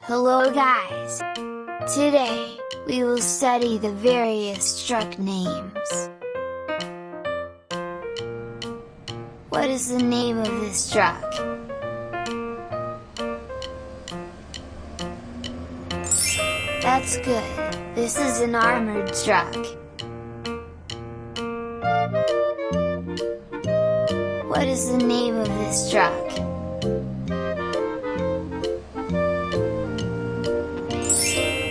Hello guys! Today, we will study the various truck names. What is the name of this truck? That's good, this is an armored truck. What is the name of this truck?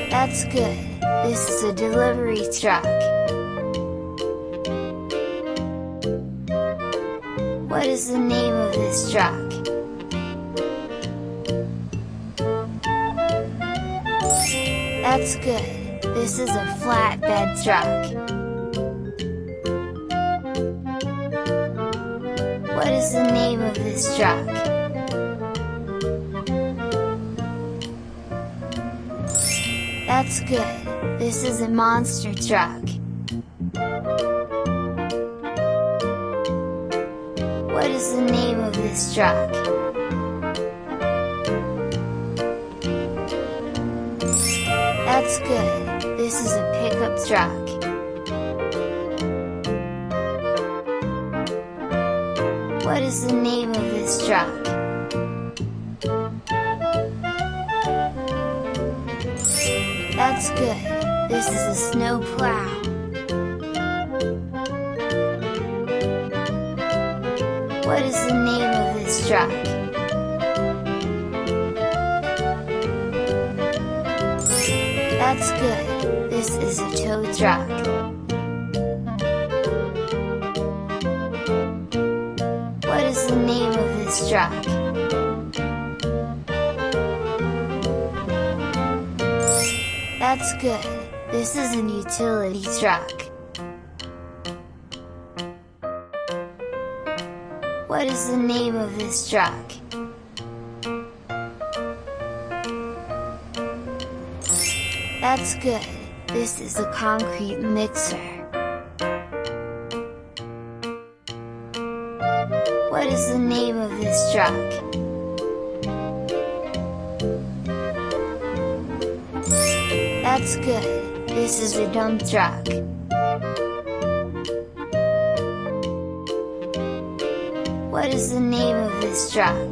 That's good, this is a delivery truck. What is the name of this truck? That's good, this is a flatbed truck. What is the name of this truck? That's good, this is a monster truck. What is the name of this truck? That's good, this is a pickup truck. What is the name of this truck? That's good, this is a snowplow. What is the name of this truck? That's good, this is a tow truck. What is the name of this truck? That's good, this is an utility truck. What is the name of this truck? That's good, this is a concrete mixer. What is the name of this truck? That's good, this is a dump truck. What is the name of this truck?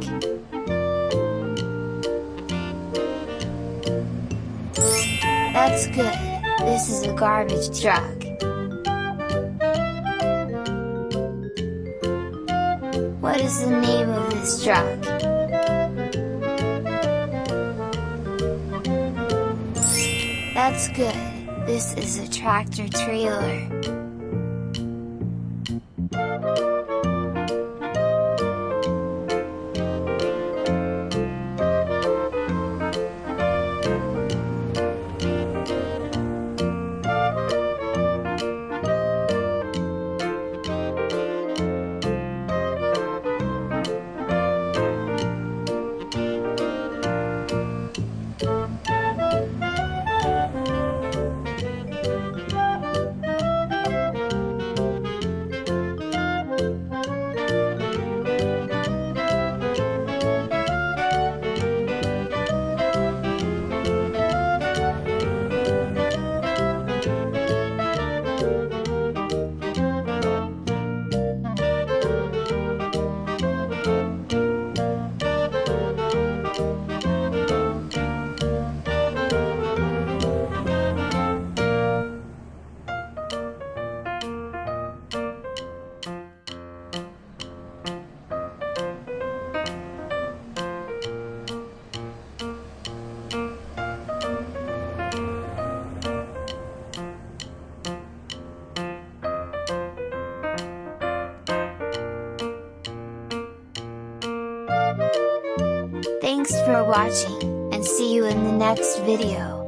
That's good, this is a garbage truck. What is the name of this truck? That's good, this is a tractor trailer. Thanks for watching, and see you in the next video.